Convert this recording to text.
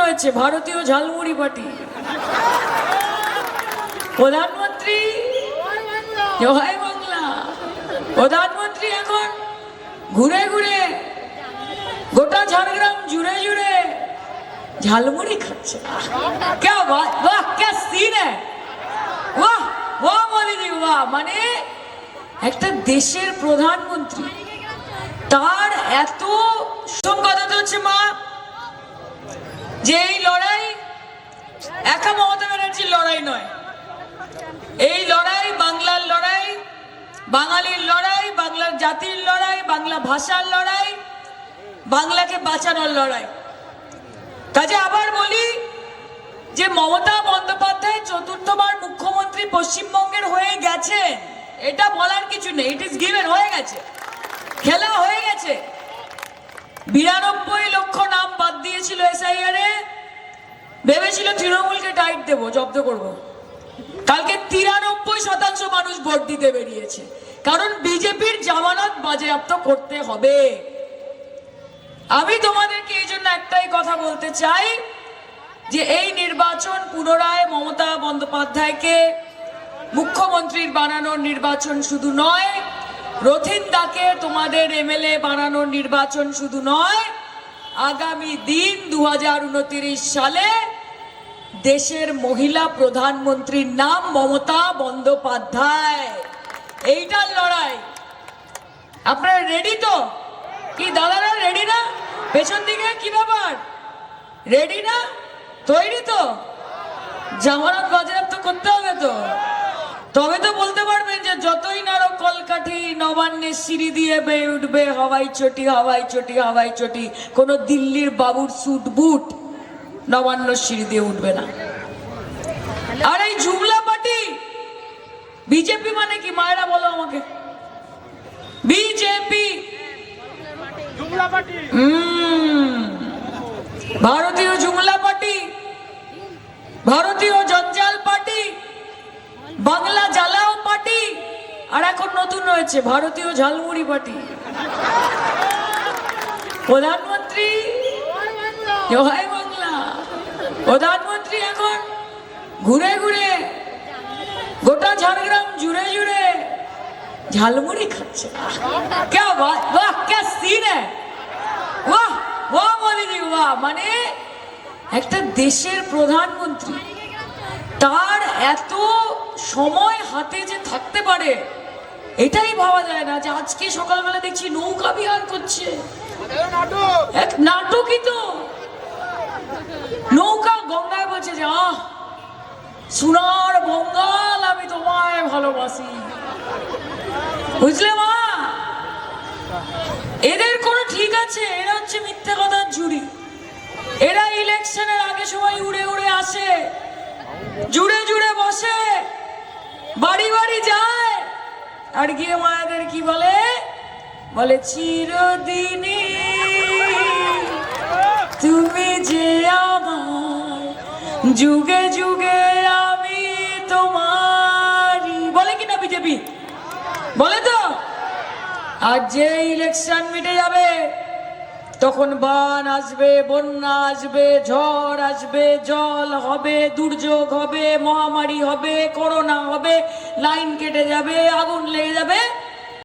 হয়েছে ভারতীয় ঝালমুড়ি পার্টি। প্রধানমন্ত্রী জয় বাংলা, প্রধানমন্ত্রী এখন ঘুরে ঘুরে গোটা ঝাড়গ্রাম জুড়ে জুড়ে ঝালমুড়ি খাচ্ছে। क्या वाह, क्या सीन है, वाह वाह मोदी जी वाह। মানে একটা দেশের প্রধানমন্ত্রী, তার এত কথা তো হচ্ছে মা যে এই লড়াই একা মমতা ব্যানার্জির লড়াই নয়, এই লড়াই বাংলার লড়াই, বাঙালির লড়াই, বাংলার জাতির লড়াই, বাংলা ভাষার লড়াই, বাংলাকে বাঁচানোর লড়াই। কাজে আবার বলি যে মমতা বন্দ্যোপাধ্যায় চতুর্থবার মুখ্যমন্ত্রী পশ্চিমবঙ্গের হয়ে গেছে, এটা বলার কিছু নেই, ইট ইজ গিভেন, হয়ে গেছে, খেলা হয়ে গেছে। 92 লক্ষ নাম বাদ দিয়েছিল এসআইআর এ, ভেবেছিল তৃণমূলকে টাইট দেবো, জব্দ করব। কালকে 93% মানুষ ভোট দিতে বেরিয়েছে, কারণ বিজেপির জামানত বাজেয়াপ্ত করতে হবে। আমি তোমাদেরকে এই জন্য একটাই কথা বলতে চাই যে এই নির্বাচন পুনরায় মমতা বন্দ্যোপাধ্যায়কে মুখ্যমন্ত্রীর বানানোর নির্বাচন শুধু নয়, রথিন্দাকে তোমাদের এমএলএ বানানোর নির্বাচন শুধু নয়, আগামী দিন 2029 সালে দেশের মহিলা প্রধানমন্ত্রীর নাম মমতা বন্দ্যোপাধ্যায়। এইটার লড়াই। আপনারা রেডি তো? কি দাদারা রেডি না? পেছন দিকে কি ব্যাপার, রেডি না? তৈরি তো? জামানত বাজেয়াপ্ত করতে হবে তো, তবে তো বলতে পারবেন যে যতই নাড়ো কলকাঠি নবান্নের সিঁড়ি দিয়ে বেয়ে উঠবে হাওয়াই চটি, হাওয়াই চটি, হাওয়াই চটি, কোন দিল্লির বাবুর স্যুট বুট নবান্ন সিঁড়ি দিয়ে উঠবে না। আর এই জুমলা পার্টি বিজেপি মানে কি? মায়েরা বলো আমাকে, বিজেপি ভারতীয় জুমলা পার্টি, ভারতীয় জঞ্জাল পার্টি, বাংলা জ্বালাও পার্টি, আর এখন নতুন হয়েছে ভারতীয় ঝালমুড়ি পার্টি। প্রধানমন্ত্রী জয় বাংলা, প্রধানমন্ত্রী এখন ঘুরে ঘুরে গোটা ঝাড়গ্রাম জুড়ে জুড়ে ঝালমুড়ি খাচ্ছে। क्या वाह, क्या सीन है, वाह वाह मोदी जी वाह। মানে একটা দেশের প্রধানমন্ত্রী, তার এত সময় হাতে যে থাকতে পারে এটাই ভাবা যায় না। যে আজকে সকালবেলা দেখছি নৌকা বিহার করছে, এক নাটকই তো। নৌকা গঙ্গায় বলছে যে আহ সোনার বঙ্গাল আমি তোমায় ভালোবাসি, বুঝলে মা? এদের কোনো ঠিক আছে? এরা হচ্ছে মিথ্যে কথার ঝুড়ি। এরা ইলেকশনের আগে সময় উড়ে উড়ে আসে, জুড়ে জুড়ে বসে, বাড়ি বাড়ি যায়, আর গিয়ে মায়েদের কি বলে? বলে চিরদিনই তুমি যে আমার, যুগে যুগে আমি তোমারই, বলে কিনা বিজেপি? বলে তো। আর যে ইলেকশন মিটে যাবে তখন বান আসবে, বন্যা আসবে, ঝড় আসবে, জল হবে, দুর্যোগ হবে, মহামারী হবে, করোনা হবে, লাইন কেটে যাবে, আগুন লেগে যাবে,